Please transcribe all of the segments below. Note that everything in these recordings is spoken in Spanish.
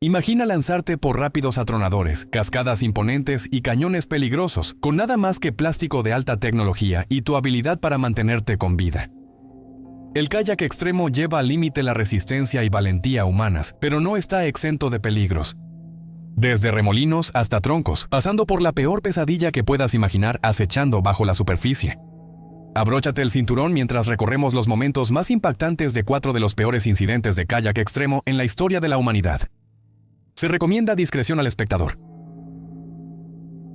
Imagina lanzarte por rápidos atronadores, cascadas imponentes y cañones peligrosos, con nada más que plástico de alta tecnología y tu habilidad para mantenerte con vida. El kayak extremo lleva al límite la resistencia y valentía humanas, pero no está exento de peligros. Desde remolinos hasta troncos, pasando por la peor pesadilla que puedas imaginar acechando bajo la superficie. Abróchate el cinturón mientras recorremos los momentos más impactantes de 4 de los peores incidentes de kayak extremo en la historia de la humanidad. Se recomienda discreción al espectador.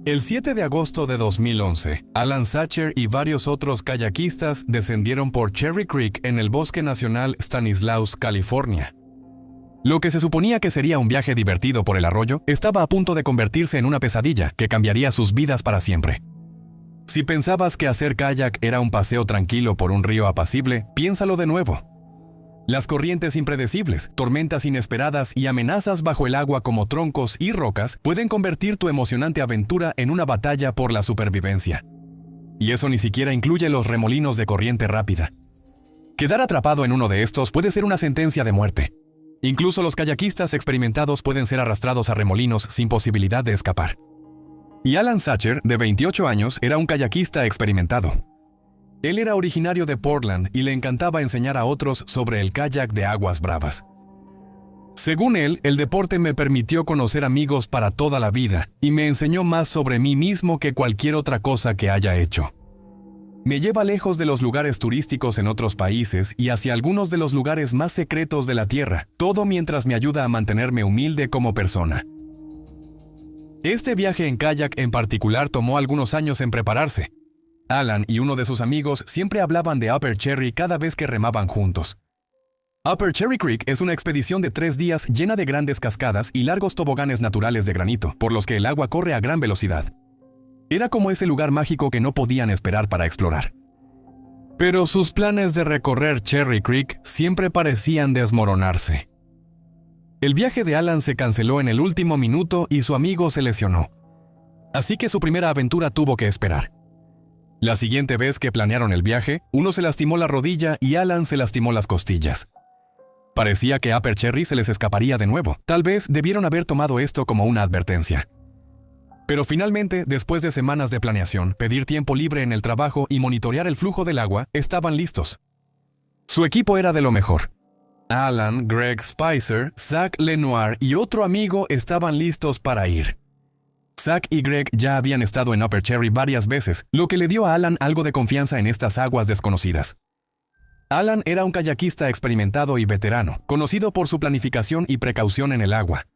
El 7 de agosto de 2011, Alan Sacher y varios otros kayakistas descendieron por Cherry Creek en el Bosque Nacional Stanislaus, California. Lo que se suponía que sería un viaje divertido por el arroyo estaba a punto de convertirse en una pesadilla que cambiaría sus vidas para siempre. Si pensabas que hacer kayak era un paseo tranquilo por un río apacible, piénsalo de nuevo. Las corrientes impredecibles, tormentas inesperadas y amenazas bajo el agua como troncos y rocas pueden convertir tu emocionante aventura en una batalla por la supervivencia. Y eso ni siquiera incluye los remolinos de corriente rápida. Quedar atrapado en uno de estos puede ser una sentencia de muerte. Incluso los kayakistas experimentados pueden ser arrastrados a remolinos sin posibilidad de escapar. Y Alan Sacher, de 28 años, era un kayakista experimentado. Él era originario de Portland y le encantaba enseñar a otros sobre el kayak de aguas bravas. Según él, el deporte me permitió conocer amigos para toda la vida y me enseñó más sobre mí mismo que cualquier otra cosa que haya hecho. Me lleva lejos de los lugares turísticos en otros países y hacia algunos de los lugares más secretos de la Tierra, todo mientras me ayuda a mantenerme humilde como persona. Este viaje en kayak en particular tomó algunos años en prepararse. Alan y uno de sus amigos siempre hablaban de Upper Cherry cada vez que remaban juntos. Upper Cherry Creek es una expedición de 3 días llena de grandes cascadas y largos toboganes naturales de granito, por los que el agua corre a gran velocidad. Era como ese lugar mágico que no podían esperar para explorar. Pero sus planes de recorrer Cherry Creek siempre parecían desmoronarse. El viaje de Alan se canceló en el último minuto y su amigo se lesionó. Así que su primera aventura tuvo que esperar. La siguiente vez que planearon el viaje, uno se lastimó la rodilla y Alan se lastimó las costillas. Parecía que Upper Cherry se les escaparía de nuevo. Tal vez debieron haber tomado esto como una advertencia. Pero finalmente, después de semanas de planeación, pedir tiempo libre en el trabajo y monitorear el flujo del agua, estaban listos. Su equipo era de lo mejor. Alan, Greg Spicer, Zach Lenoir y otro amigo estaban listos para ir. Zach y Greg ya habían estado en Upper Cherry varias veces, lo que le dio a Alan algo de confianza en estas aguas desconocidas. Alan era un kayakista experimentado y veterano, conocido por su planificación y precaución en el agua.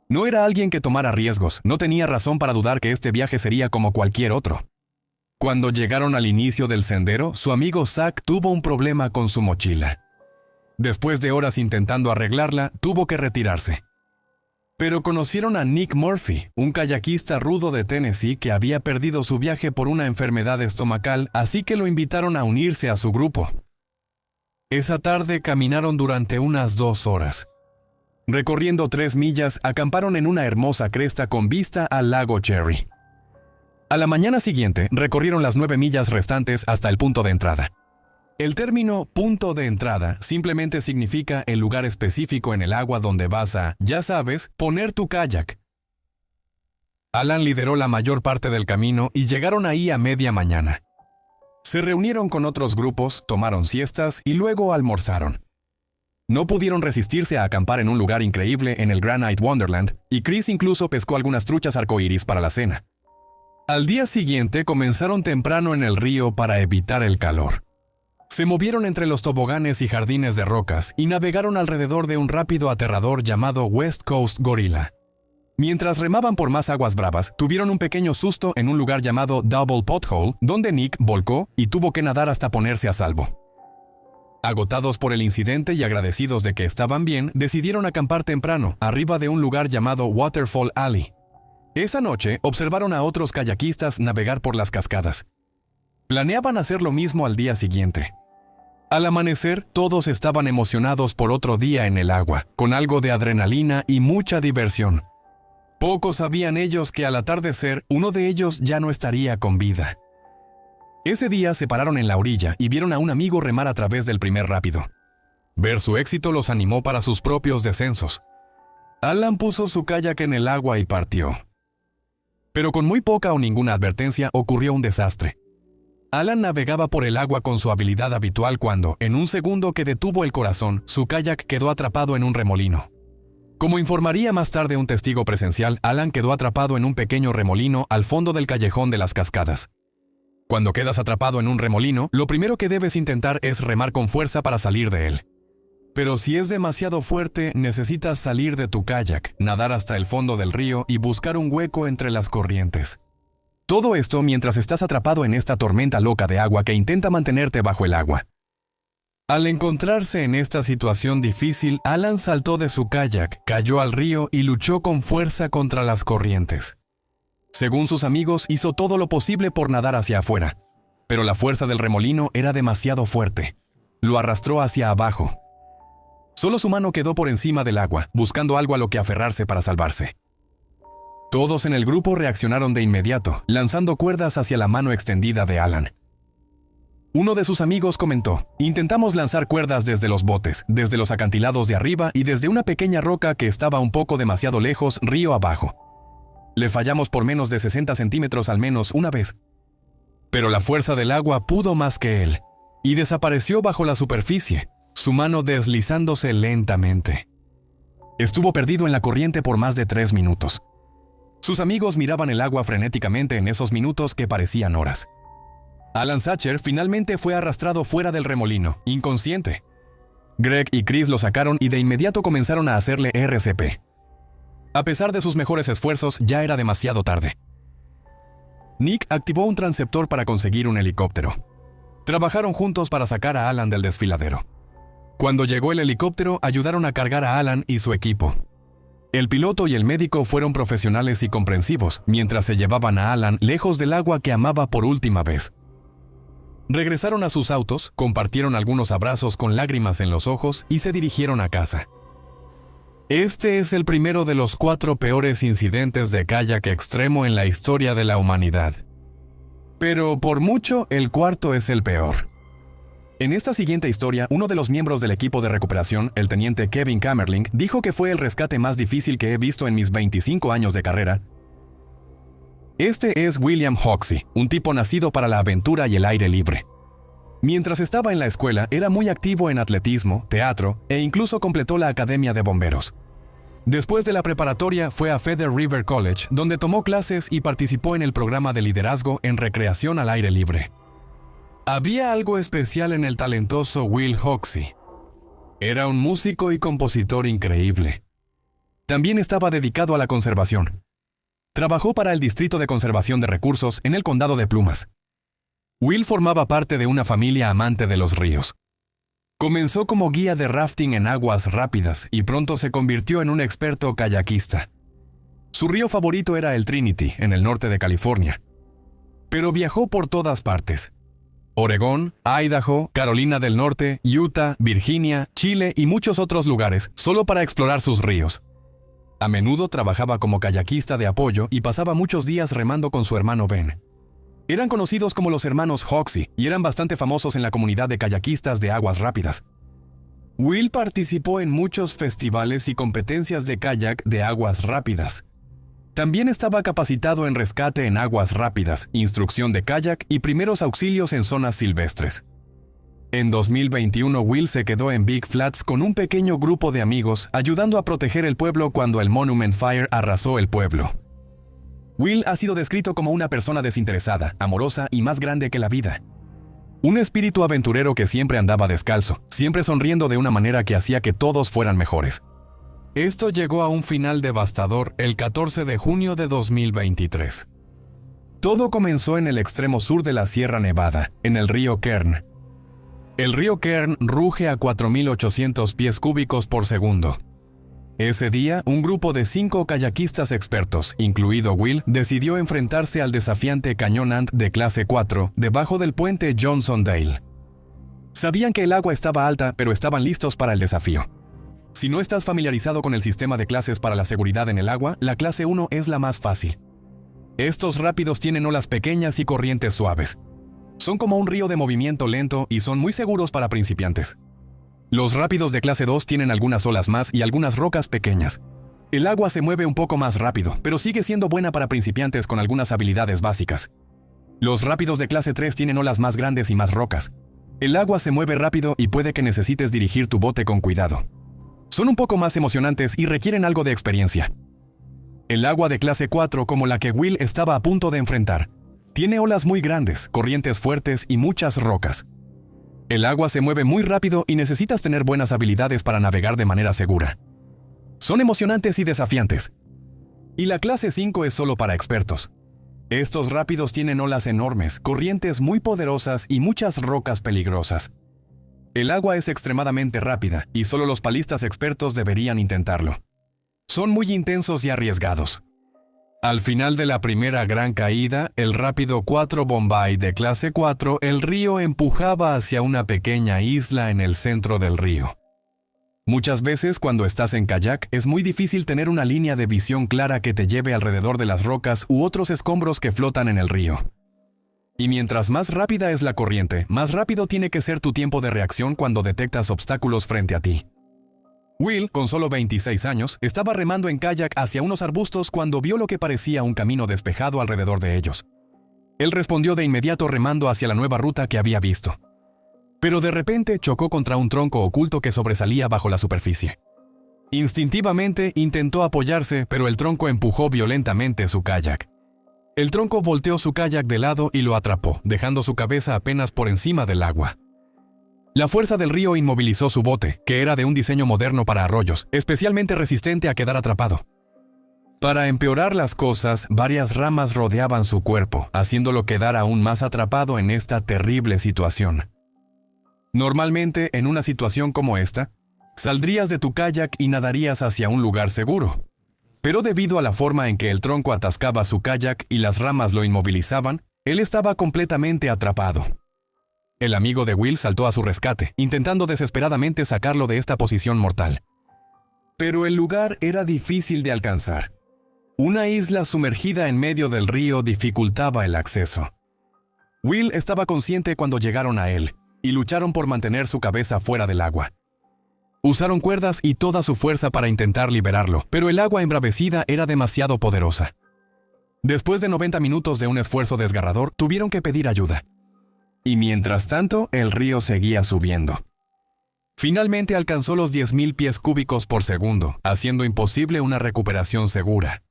No era alguien que tomara riesgos, no tenía razón para dudar que este viaje sería como cualquier otro. Cuando llegaron al inicio del sendero, su amigo Zach tuvo un problema con su mochila. Después de horas intentando arreglarla, tuvo que retirarse. Pero conocieron a Nick Murphy, un kayakista rudo de Tennessee que había perdido su viaje por una enfermedad estomacal, así que lo invitaron a unirse a su grupo. Esa tarde caminaron durante unas 2 horas. Recorriendo 3 millas, acamparon en una hermosa cresta con vista al lago Cherry. A la mañana siguiente, recorrieron las 9 millas restantes hasta el punto de entrada. El término punto de entrada simplemente significa el lugar específico en el agua donde vas a, ya sabes, poner tu kayak. Alan lideró la mayor parte del camino y llegaron ahí a media mañana. Se reunieron con otros grupos, tomaron siestas y luego almorzaron. No pudieron resistirse a acampar en un lugar increíble en el Granite Wonderland, y Chris incluso pescó algunas truchas arcoíris para la cena. Al día siguiente comenzaron temprano en el río para evitar el calor. Se movieron entre los toboganes y jardines de rocas y navegaron alrededor de un rápido aterrador llamado West Coast Gorilla. Mientras remaban por más aguas bravas, tuvieron un pequeño susto en un lugar llamado Double Pothole, donde Nick volcó y tuvo que nadar hasta ponerse a salvo. Agotados por el incidente y agradecidos de que estaban bien, decidieron acampar temprano, arriba de un lugar llamado Waterfall Alley. Esa noche, observaron a otros kayakistas navegar por las cascadas. Planeaban hacer lo mismo al día siguiente. Al amanecer, todos estaban emocionados por otro día en el agua, con algo de adrenalina y mucha diversión. Poco sabían ellos que al atardecer, uno de ellos ya no estaría con vida. Ese día se pararon en la orilla y vieron a un amigo remar a través del primer rápido. Ver su éxito los animó para sus propios descensos. Alan puso su kayak en el agua y partió. Pero con muy poca o ninguna advertencia ocurrió un desastre. Alan navegaba por el agua con su habilidad habitual cuando, en un segundo que detuvo el corazón, su kayak quedó atrapado en un remolino. Como informaría más tarde un testigo presencial, Alan quedó atrapado en un pequeño remolino al fondo del callejón de las cascadas. Cuando quedas atrapado en un remolino, lo primero que debes intentar es remar con fuerza para salir de él. Pero si es demasiado fuerte, necesitas salir de tu kayak, nadar hasta el fondo del río y buscar un hueco entre las corrientes. Todo esto mientras estás atrapado en esta tormenta loca de agua que intenta mantenerte bajo el agua. Al encontrarse en esta situación difícil, Alan saltó de su kayak, cayó al río y luchó con fuerza contra las corrientes. Según sus amigos, hizo todo lo posible por nadar hacia afuera, pero la fuerza del remolino era demasiado fuerte. Lo arrastró hacia abajo. Solo su mano quedó por encima del agua, buscando algo a lo que aferrarse para salvarse. Todos en el grupo reaccionaron de inmediato, lanzando cuerdas hacia la mano extendida de Alan. Uno de sus amigos comentó: intentamos lanzar cuerdas desde los botes, desde los acantilados de arriba y desde una pequeña roca que estaba un poco demasiado lejos, río abajo. Le fallamos por menos de 60 centímetros al menos una vez. Pero la fuerza del agua pudo más que él, y desapareció bajo la superficie, su mano deslizándose lentamente. Estuvo perdido en la corriente por más de 3 minutos. Sus amigos miraban el agua frenéticamente en esos minutos que parecían horas. Alan Sacher finalmente fue arrastrado fuera del remolino, inconsciente. Greg y Chris lo sacaron y de inmediato comenzaron a hacerle RCP. A pesar de sus mejores esfuerzos, ya era demasiado tarde. Nick activó un transceptor para conseguir un helicóptero. Trabajaron juntos para sacar a Alan del desfiladero. Cuando llegó el helicóptero, ayudaron a cargar a Alan y su equipo. El piloto y el médico fueron profesionales y comprensivos, mientras se llevaban a Alan lejos del agua que amaba por última vez. Regresaron a sus autos, compartieron algunos abrazos con lágrimas en los ojos y se dirigieron a casa. Este es el primero de los 4 peores incidentes de kayak extremo en la historia de la humanidad. Pero por mucho, el cuarto es el peor. En esta siguiente historia, uno de los miembros del equipo de recuperación, el teniente Kevin Kamerling, dijo que fue el rescate más difícil que he visto en mis 25 años de carrera. Este es William Hoxie, un tipo nacido para la aventura y el aire libre. Mientras estaba en la escuela, era muy activo en atletismo, teatro e incluso completó la academia de bomberos. Después de la preparatoria, fue a Feather River College, donde tomó clases y participó en el programa de liderazgo en recreación al aire libre. Había algo especial en el talentoso Will Hoxie. Era un músico y compositor increíble. También estaba dedicado a la conservación. Trabajó para el Distrito de Conservación de Recursos en el Condado de Plumas. Will formaba parte de una familia amante de los ríos. Comenzó como guía de rafting en aguas rápidas y pronto se convirtió en un experto kayakista. Su río favorito era el Trinity, en el norte de California. Pero viajó por todas partes: Oregón, Idaho, Carolina del Norte, Utah, Virginia, Chile y muchos otros lugares, solo para explorar sus ríos. A menudo trabajaba como kayakista de apoyo y pasaba muchos días remando con su hermano Ben. Eran conocidos como los hermanos Hoxie y eran bastante famosos en la comunidad de kayakistas de aguas rápidas. Will participó en muchos festivales y competencias de kayak de aguas rápidas. También estaba capacitado en rescate en aguas rápidas, instrucción de kayak y primeros auxilios en zonas silvestres. En 2021, Will se quedó en Big Flats con un pequeño grupo de amigos, ayudando a proteger el pueblo cuando el Monument Fire arrasó el pueblo. Will ha sido descrito como una persona desinteresada, amorosa y más grande que la vida. Un espíritu aventurero que siempre andaba descalzo, siempre sonriendo de una manera que hacía que todos fueran mejores. Esto llegó a un final devastador el 14 de junio de 2023. Todo comenzó en el extremo sur de la Sierra Nevada, en el río Kern. El río Kern ruge a 4.800 pies cúbicos por segundo. Ese día, un grupo de 5 kayakistas expertos, incluido Will, decidió enfrentarse al desafiante cañón Ant de clase 4 debajo del puente Johnson Dale. Sabían que el agua estaba alta, pero estaban listos para el desafío. Si no estás familiarizado con el sistema de clases para la seguridad en el agua, la clase 1 es la más fácil. Estos rápidos tienen olas pequeñas y corrientes suaves. Son como un río de movimiento lento y son muy seguros para principiantes. Los rápidos de clase 2 tienen algunas olas más y algunas rocas pequeñas. El agua se mueve un poco más rápido, pero sigue siendo buena para principiantes con algunas habilidades básicas. Los rápidos de clase 3 tienen olas más grandes y más rocas. El agua se mueve rápido y puede que necesites dirigir tu bote con cuidado. Son un poco más emocionantes y requieren algo de experiencia. El agua de clase 4, como la que Will estaba a punto de enfrentar, tiene olas muy grandes, corrientes fuertes y muchas rocas. El agua se mueve muy rápido y necesitas tener buenas habilidades para navegar de manera segura. Son emocionantes y desafiantes. Y la clase 5 es solo para expertos. Estos rápidos tienen olas enormes, corrientes muy poderosas y muchas rocas peligrosas. El agua es extremadamente rápida y solo los palistas expertos deberían intentarlo. Son muy intensos y arriesgados. Al final de la primera gran caída, el rápido 4 Bombay de clase 4, el río empujaba hacia una pequeña isla en el centro del río. Muchas veces cuando estás en kayak es muy difícil tener una línea de visión clara que te lleve alrededor de las rocas u otros escombros que flotan en el río. Y mientras más rápida es la corriente, más rápido tiene que ser tu tiempo de reacción cuando detectas obstáculos frente a ti. Will, con solo 26 años, estaba remando en kayak hacia unos arbustos cuando vio lo que parecía un camino despejado alrededor de ellos. Él respondió de inmediato remando hacia la nueva ruta que había visto. Pero de repente chocó contra un tronco oculto que sobresalía bajo la superficie. Instintivamente intentó apoyarse, pero el tronco empujó violentamente su kayak. El tronco volteó su kayak de lado y lo atrapó, dejando su cabeza apenas por encima del agua. La fuerza del río inmovilizó su bote, que era de un diseño moderno para arroyos, especialmente resistente a quedar atrapado. Para empeorar las cosas, varias ramas rodeaban su cuerpo, haciéndolo quedar aún más atrapado en esta terrible situación. Normalmente, en una situación como esta, saldrías de tu kayak y nadarías hacia un lugar seguro. Pero debido a la forma en que el tronco atascaba su kayak y las ramas lo inmovilizaban, él estaba completamente atrapado. El amigo de Will saltó a su rescate, intentando desesperadamente sacarlo de esta posición mortal. Pero el lugar era difícil de alcanzar. Una isla sumergida en medio del río dificultaba el acceso. Will estaba consciente cuando llegaron a él, y lucharon por mantener su cabeza fuera del agua. Usaron cuerdas y toda su fuerza para intentar liberarlo, pero el agua embravecida era demasiado poderosa. Después de 90 minutos de un esfuerzo desgarrador, tuvieron que pedir ayuda. Y mientras tanto, el río seguía subiendo. Finalmente alcanzó los 10.000 pies cúbicos por segundo, haciendo imposible una recuperación segura.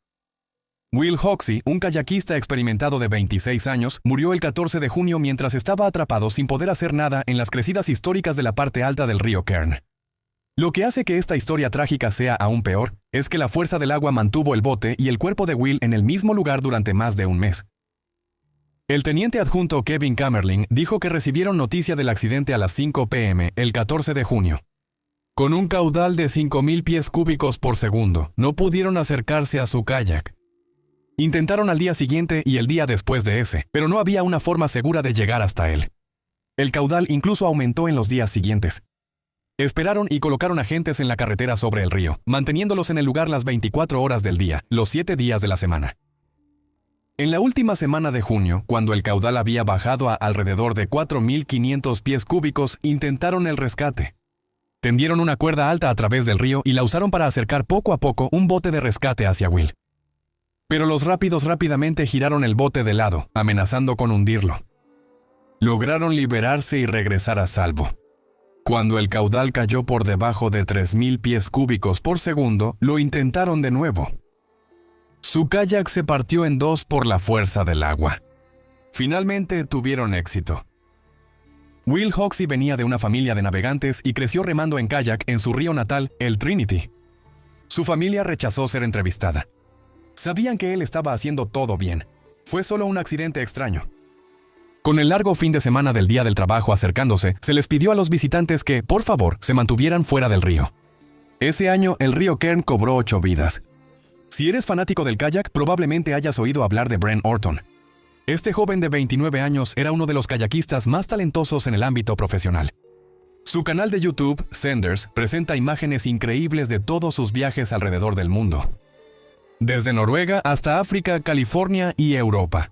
Will Hoxie, un kayakista experimentado de 26 años, murió el 14 de junio mientras estaba atrapado sin poder hacer nada en las crecidas históricas de la parte alta del río Kern. Lo que hace que esta historia trágica sea aún peor es que la fuerza del agua mantuvo el bote y el cuerpo de Will en el mismo lugar durante más de un mes. El teniente adjunto Kevin Kamerling dijo que recibieron noticia del accidente a las 5 p.m. el 14 de junio. Con un caudal de 5.000 pies cúbicos por segundo, no pudieron acercarse a su kayak. Intentaron al día siguiente y el día después de ese, pero no había una forma segura de llegar hasta él. El caudal incluso aumentó en los días siguientes. Esperaron y colocaron agentes en la carretera sobre el río, manteniéndolos en el lugar las 24 horas del día, los 7 días de la semana. En la última semana de junio, cuando el caudal había bajado a alrededor de 4.500 pies cúbicos, intentaron el rescate. Tendieron una cuerda alta a través del río y la usaron para acercar poco a poco un bote de rescate hacia Will. Pero los rápidos rápidamente giraron el bote de lado, amenazando con hundirlo. Lograron liberarse y regresar a salvo. Cuando el caudal cayó por debajo de 3.000 pies cúbicos por segundo, lo intentaron de nuevo. Su kayak se partió en dos por la fuerza del agua. Finalmente tuvieron éxito. Will Hoxie venía de una familia de navegantes y creció remando en kayak en su río natal, el Trinity. Su familia rechazó ser entrevistada. Sabían que él estaba haciendo todo bien. Fue solo un accidente extraño. Con el largo fin de semana del Día del Trabajo acercándose, se les pidió a los visitantes que, por favor, se mantuvieran fuera del río. Ese año, el río Kern cobró 8 vidas. Si eres fanático del kayak, probablemente hayas oído hablar de Brent Orton. Este joven de 29 años era uno de los kayakistas más talentosos en el ámbito profesional. Su canal de YouTube, Senders, presenta imágenes increíbles de todos sus viajes alrededor del mundo. Desde Noruega hasta África, California y Europa.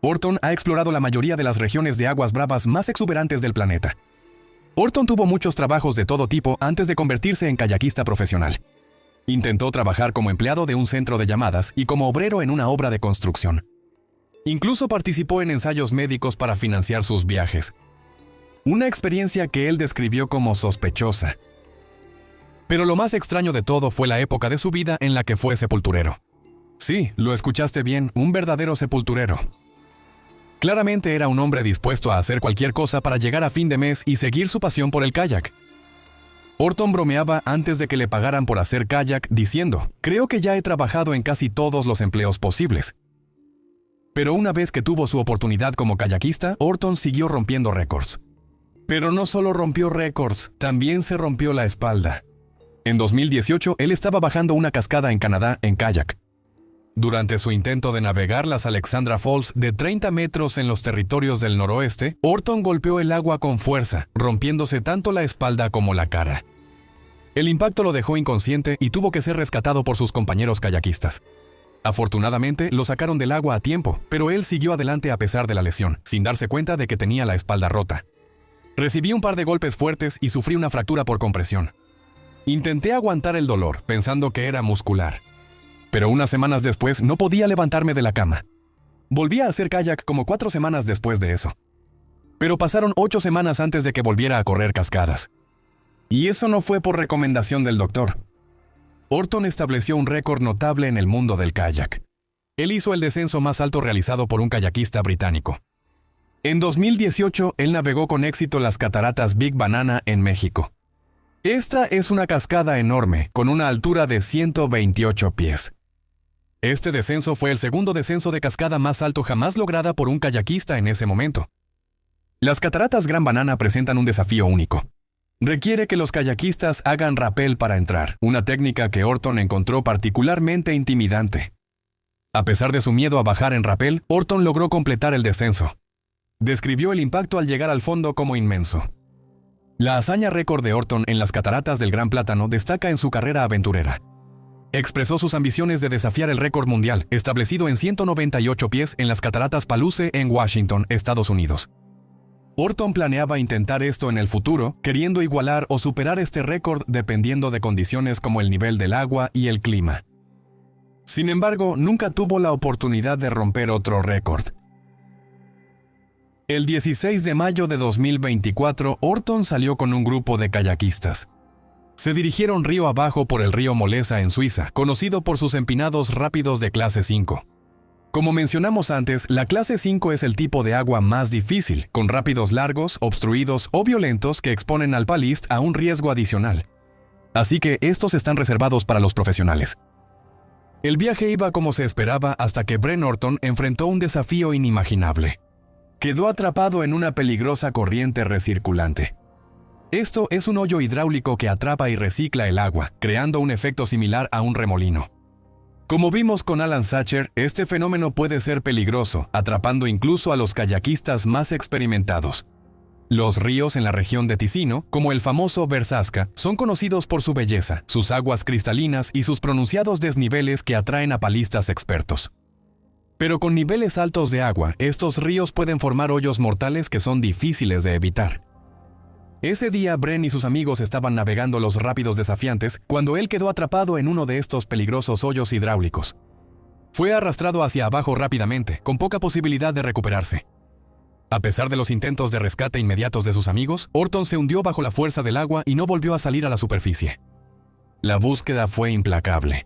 Orton ha explorado la mayoría de las regiones de aguas bravas más exuberantes del planeta. Orton tuvo muchos trabajos de todo tipo antes de convertirse en kayakista profesional. Intentó trabajar como empleado de un centro de llamadas y como obrero en una obra de construcción. Incluso participó en ensayos médicos para financiar sus viajes. Una experiencia que él describió como sospechosa. Pero lo más extraño de todo fue la época de su vida en la que fue sepulturero. Sí, lo escuchaste bien, un verdadero sepulturero. Claramente era un hombre dispuesto a hacer cualquier cosa para llegar a fin de mes y seguir su pasión por el kayak. Orton bromeaba antes de que le pagaran por hacer kayak diciendo, «Creo que ya he trabajado en casi todos los empleos posibles». Pero una vez que tuvo su oportunidad como kayakista, Orton siguió rompiendo récords. Pero no solo rompió récords, también se rompió la espalda. En 2018, él estaba bajando una cascada en Canadá en kayak. Durante su intento de navegar las Alexandra Falls de 30 metros en los territorios del noroeste, Orton golpeó el agua con fuerza, rompiéndose tanto la espalda como la cara. El impacto lo dejó inconsciente y tuvo que ser rescatado por sus compañeros kayakistas. Afortunadamente, lo sacaron del agua a tiempo, pero él siguió adelante a pesar de la lesión, sin darse cuenta de que tenía la espalda rota. Recibí un par de golpes fuertes y sufrí una fractura por compresión. Intenté aguantar el dolor, pensando que era muscular. Pero unas semanas después no podía levantarme de la cama. Volví a hacer kayak como 4 semanas después de eso. Pero pasaron 8 semanas antes de que volviera a correr cascadas. Y eso no fue por recomendación del doctor. Orton estableció un récord notable en el mundo del kayak. Él hizo el descenso más alto realizado por un kayakista británico. En 2018, él navegó con éxito las cataratas Big Banana en México. Esta es una cascada enorme, con una altura de 128 pies. Este descenso fue el segundo descenso de cascada más alto jamás lograda por un kayakista en ese momento. Las cataratas Gran Banana presentan un desafío único. Requiere que los kayakistas hagan rappel para entrar, una técnica que Orton encontró particularmente intimidante. A pesar de su miedo a bajar en rappel, Orton logró completar el descenso. Describió el impacto al llegar al fondo como inmenso. La hazaña récord de Orton en las cataratas del Gran Plátano destaca en su carrera aventurera. Expresó sus ambiciones de desafiar el récord mundial, establecido en 198 pies en las cataratas Palouse en Washington, Estados Unidos. Orton planeaba intentar esto en el futuro, queriendo igualar o superar este récord dependiendo de condiciones como el nivel del agua y el clima. Sin embargo, nunca tuvo la oportunidad de romper otro récord. El 16 de mayo de 2024, Orton salió con un grupo de kayakistas. Se dirigieron río abajo por el río Molesa en Suiza, conocido por sus empinados rápidos de clase 5. Como mencionamos antes, la clase 5 es el tipo de agua más difícil, con rápidos largos, obstruidos o violentos que exponen al palist a un riesgo adicional. Así que estos están reservados para los profesionales. El viaje iba como se esperaba hasta que Brent Orton enfrentó un desafío inimaginable. Quedó atrapado en una peligrosa corriente recirculante. Esto es un hoyo hidráulico que atrapa y recicla el agua, creando un efecto similar a un remolino. Como vimos con Alan Sacher, este fenómeno puede ser peligroso, atrapando incluso a los kayakistas más experimentados. Los ríos en la región de Ticino, como el famoso Versasca, son conocidos por su belleza, sus aguas cristalinas y sus pronunciados desniveles que atraen a palistas expertos. Pero con niveles altos de agua, estos ríos pueden formar hoyos mortales que son difíciles de evitar. Ese día, Brent y sus amigos estaban navegando los rápidos desafiantes cuando él quedó atrapado en uno de estos peligrosos hoyos hidráulicos. Fue arrastrado hacia abajo rápidamente, con poca posibilidad de recuperarse. A pesar de los intentos de rescate inmediatos de sus amigos, Orton se hundió bajo la fuerza del agua y no volvió a salir a la superficie. La búsqueda fue implacable.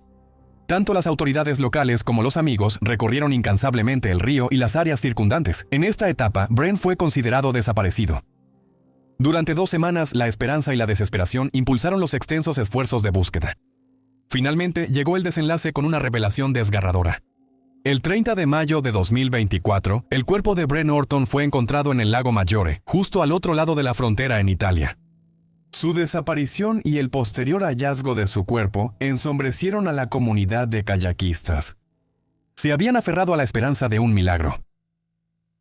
Tanto las autoridades locales como los amigos recorrieron incansablemente el río y las áreas circundantes. En esta etapa, Brent fue considerado desaparecido. Durante 2 semanas, la esperanza y la desesperación impulsaron los extensos esfuerzos de búsqueda. Finalmente, llegó el desenlace con una revelación desgarradora. El 30 de mayo de 2024, el cuerpo de Brent Orton fue encontrado en el lago Maggiore, justo al otro lado de la frontera en Italia. Su desaparición y el posterior hallazgo de su cuerpo ensombrecieron a la comunidad de kayakistas. Se habían aferrado a la esperanza de un milagro.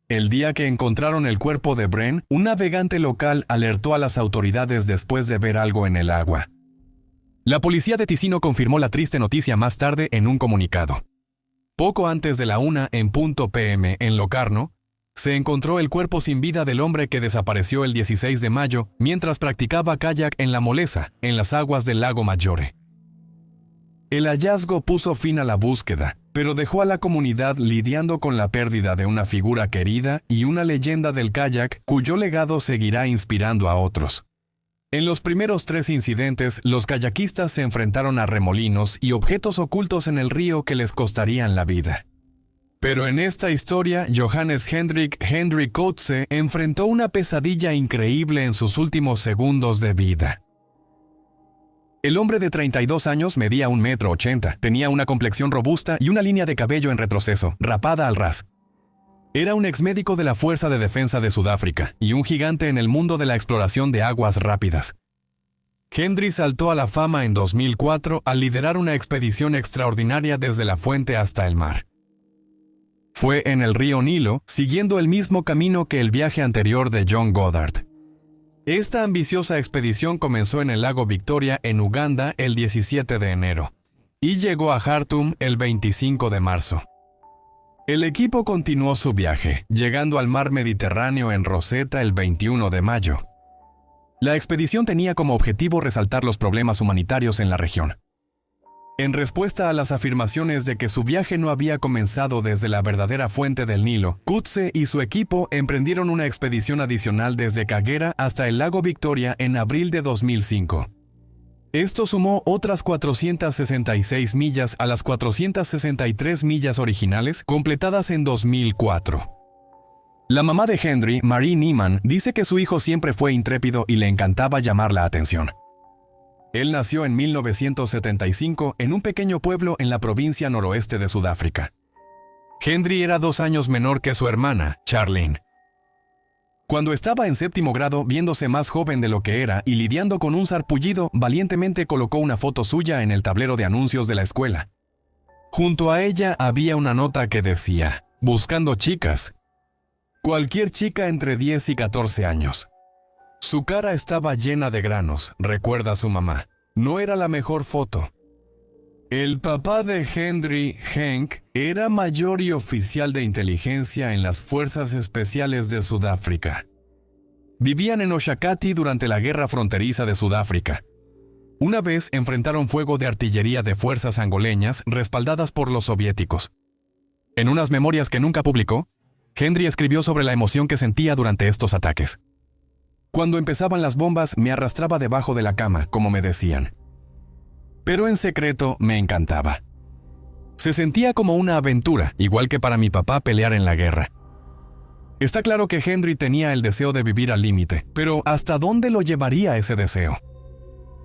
El día que encontraron el cuerpo de Brent, un navegante local alertó a las autoridades después de ver algo en el agua. La policía de Ticino confirmó la triste noticia más tarde en un comunicado. Poco antes de la 1:00 p.m. en Locarno, se encontró el cuerpo sin vida del hombre que desapareció el 16 de mayo mientras practicaba kayak en la Molesa, en las aguas del lago Maggiore. El hallazgo puso fin a la búsqueda, pero dejó a la comunidad lidiando con la pérdida de una figura querida y una leyenda del kayak cuyo legado seguirá inspirando a otros. En los primeros 3 incidentes, los kayakistas se enfrentaron a remolinos y objetos ocultos en el río que les costarían la vida. Pero en esta historia, Johannes Hendrik Henry Coetzee enfrentó una pesadilla increíble en sus últimos segundos de vida. El hombre de 32 años medía 1,80 m, tenía una complexión robusta y una línea de cabello en retroceso, rapada al ras. Era un exmédico de la Fuerza de Defensa de Sudáfrica y un gigante en el mundo de la exploración de aguas rápidas. Henry saltó a la fama en 2004 al liderar una expedición extraordinaria desde la fuente hasta el mar. Fue en el río Nilo, siguiendo el mismo camino que el viaje anterior de John Goddard. Esta ambiciosa expedición comenzó en el lago Victoria, en Uganda, el 17 de enero, y llegó a Khartoum el 25 de marzo. El equipo continuó su viaje, llegando al mar Mediterráneo en Rosetta el 21 de mayo. La expedición tenía como objetivo resaltar los problemas humanitarios en la región. En respuesta a las afirmaciones de que su viaje no había comenzado desde la verdadera fuente del Nilo, Coetzee y su equipo emprendieron una expedición adicional desde Kagera hasta el lago Victoria en abril de 2005. Esto sumó otras 466 millas a las 463 millas originales, completadas en 2004. La mamá de Henry, Marie Niemann, dice que su hijo siempre fue intrépido y le encantaba llamar la atención. Él nació en 1975 en un pequeño pueblo en la provincia noroeste de Sudáfrica. Henry era 2 años menor que su hermana, Charlene. Cuando estaba en 7º grado, viéndose más joven de lo que era y lidiando con un sarpullido, valientemente colocó una foto suya en el tablero de anuncios de la escuela. Junto a ella había una nota que decía, «Buscando chicas». Cualquier chica entre 10 y 14 años. Su cara estaba llena de granos, recuerda su mamá. No era la mejor foto. El papá de Henry, Henk, era mayor y oficial de inteligencia en las Fuerzas Especiales de Sudáfrica. Vivían en Oshakati durante la guerra fronteriza de Sudáfrica. Una vez enfrentaron fuego de artillería de fuerzas angoleñas respaldadas por los soviéticos. En unas memorias que nunca publicó, Henry escribió sobre la emoción que sentía durante estos ataques. Cuando empezaban las bombas, me arrastraba debajo de la cama, como me decían. Pero en secreto me encantaba. Se sentía como una aventura, igual que para mi papá pelear en la guerra. Está claro que Henry tenía el deseo de vivir al límite, pero ¿hasta dónde lo llevaría ese deseo?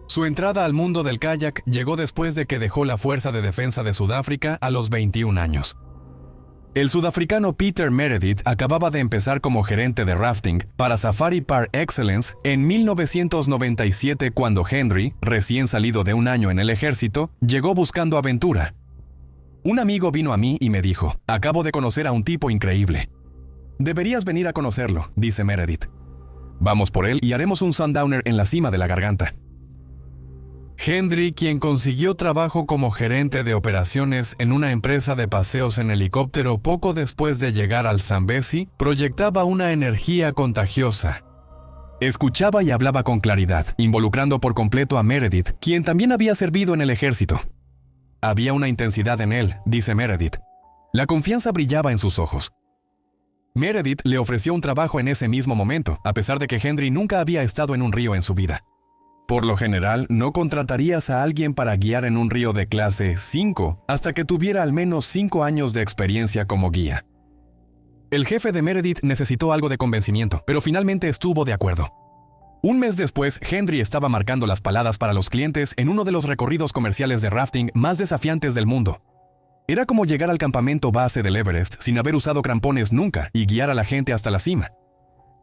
Su entrada al mundo del kayak llegó después de que dejó la Fuerza de Defensa de Sudáfrica a los 21 años. El sudafricano Peter Meredith acababa de empezar como gerente de rafting para Safari Par Excellence en 1997 cuando Henry, recién salido de un año en el ejército, llegó buscando aventura. Un amigo vino a mí y me dijo, «Acabo de conocer a un tipo increíble». «Deberías venir a conocerlo», dice Meredith. «Vamos por él y haremos un sundowner en la cima de la garganta». Henry, quien consiguió trabajo como gerente de operaciones en una empresa de paseos en helicóptero poco después de llegar al Zambezi, proyectaba una energía contagiosa. Escuchaba y hablaba con claridad, involucrando por completo a Meredith, quien también había servido en el ejército. Había una intensidad en él, dice Meredith. La confianza brillaba en sus ojos. Meredith le ofreció un trabajo en ese mismo momento, a pesar de que Henry nunca había estado en un río en su vida. Por lo general, no contratarías a alguien para guiar en un río de clase 5 hasta que tuviera al menos 5 años de experiencia como guía. El jefe de Meredith necesitó algo de convencimiento, pero finalmente estuvo de acuerdo. Un mes después, Henry estaba marcando las paladas para los clientes en uno de los recorridos comerciales de rafting más desafiantes del mundo. Era como llegar al campamento base del Everest sin haber usado crampones nunca y guiar a la gente hasta la cima.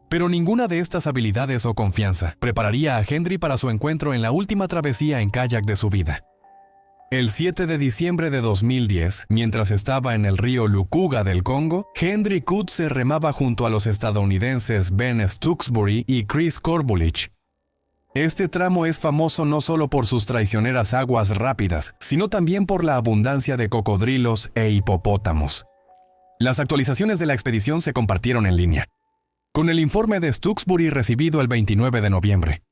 Pero ninguna de estas habilidades o confianza prepararía a Henry para su encuentro en la última travesía en kayak de su vida. El 7 de diciembre de 2010, mientras estaba en el río Lukuga del Congo, Henry Coetzee remaba junto a los estadounidenses Ben Stooksbury y Chris Corbulich. Este tramo es famoso no solo por sus traicioneras aguas rápidas, sino también por la abundancia de cocodrilos e hipopótamos. Las actualizaciones de la expedición se compartieron en línea, con el informe de Stooksbury recibido el 29 de noviembre.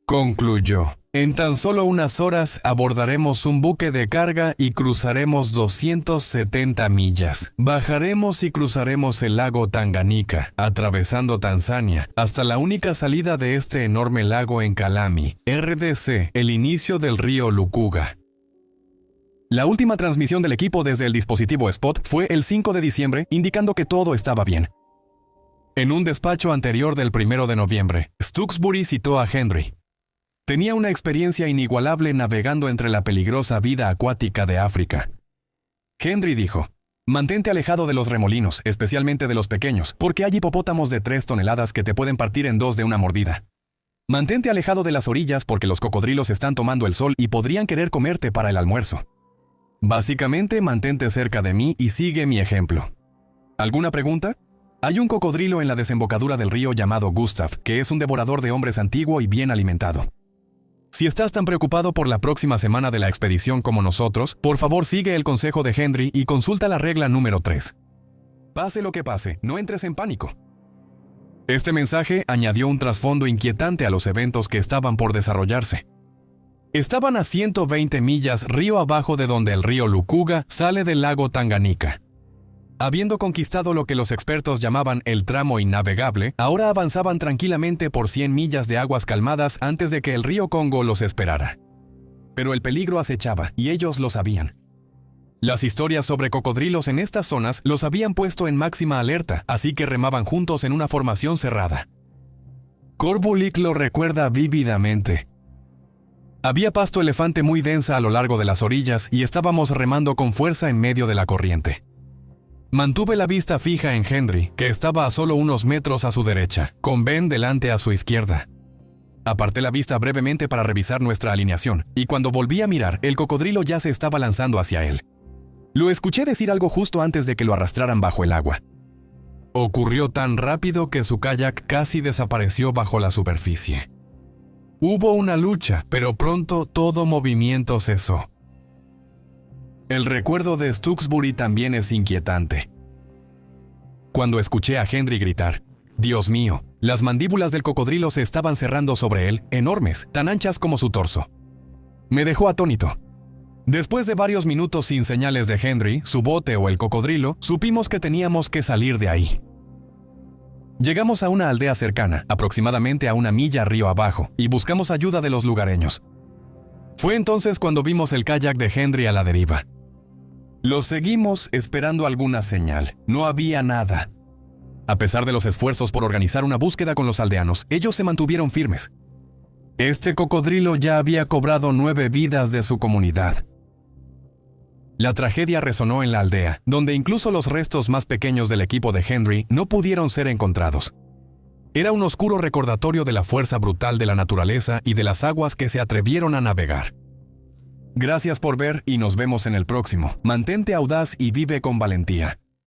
Concluyó. En tan solo unas horas abordaremos un buque de carga y cruzaremos 270 millas. Bajaremos y cruzaremos el lago Tanganika, atravesando Tanzania, hasta la única salida de este enorme lago en Kalami, RDC, el inicio del río Lukuga. La última transmisión del equipo desde el dispositivo Spot fue el 5 de diciembre, indicando que todo estaba bien. En un despacho anterior del 1 de noviembre, Stooksbury citó a Henry. Tenía una experiencia inigualable navegando entre la peligrosa vida acuática de África. Henry dijo, mantente alejado de los remolinos, especialmente de los pequeños, porque hay hipopótamos de 3 toneladas que te pueden partir en 2 de una mordida. Mantente alejado de las orillas porque los cocodrilos están tomando el sol y podrían querer comerte para el almuerzo. Básicamente, mantente cerca de mí y sigue mi ejemplo. ¿Alguna pregunta? Hay un cocodrilo en la desembocadura del río llamado Gustav, que es un devorador de hombres antiguo y bien alimentado. Si estás tan preocupado por la próxima semana de la expedición como nosotros, por favor sigue el consejo de Henry y consulta la regla número 3. Pase lo que pase, no entres en pánico. Este mensaje añadió un trasfondo inquietante a los eventos que estaban por desarrollarse. Estaban a 120 millas río abajo de donde el río Lukuga sale del lago Tanganika. Habiendo conquistado lo que los expertos llamaban el tramo innavegable, ahora avanzaban tranquilamente por 100 millas de aguas calmadas antes de que el río Congo los esperara. Pero el peligro acechaba, y ellos lo sabían. Las historias sobre cocodrilos en estas zonas los habían puesto en máxima alerta, así que remaban juntos en una formación cerrada. Corbulic lo recuerda vívidamente. Había pasto elefante muy densa a lo largo de las orillas y estábamos remando con fuerza en medio de la corriente. Mantuve la vista fija en Henry, que estaba a solo unos metros a su derecha, con Ben delante a su izquierda. Aparté la vista brevemente para revisar nuestra alineación, y cuando volví a mirar, el cocodrilo ya se estaba lanzando hacia él. Lo escuché decir algo justo antes de que lo arrastraran bajo el agua. Ocurrió tan rápido que su kayak casi desapareció bajo la superficie. Hubo una lucha, pero pronto todo movimiento cesó. El recuerdo de Stooksbury también es inquietante. Cuando escuché a Henry gritar, «Dios mío», las mandíbulas del cocodrilo se estaban cerrando sobre él, enormes, tan anchas como su torso. Me dejó atónito. Después de varios minutos sin señales de Henry, su bote o el cocodrilo, supimos que teníamos que salir de ahí. Llegamos a una aldea cercana, aproximadamente a 1 milla río abajo, y buscamos ayuda de los lugareños. Fue entonces cuando vimos el kayak de Henry a la deriva. Lo seguimos esperando alguna señal. No había nada. A pesar de los esfuerzos por organizar una búsqueda con los aldeanos, ellos se mantuvieron firmes. Este cocodrilo ya había cobrado 9 vidas de su comunidad. La tragedia resonó en la aldea, donde incluso los restos más pequeños del equipo de Henry no pudieron ser encontrados. Era un oscuro recordatorio de la fuerza brutal de la naturaleza y de las aguas que se atrevieron a navegar. Gracias por ver y nos vemos en el próximo. Mantente audaz y vive con valentía.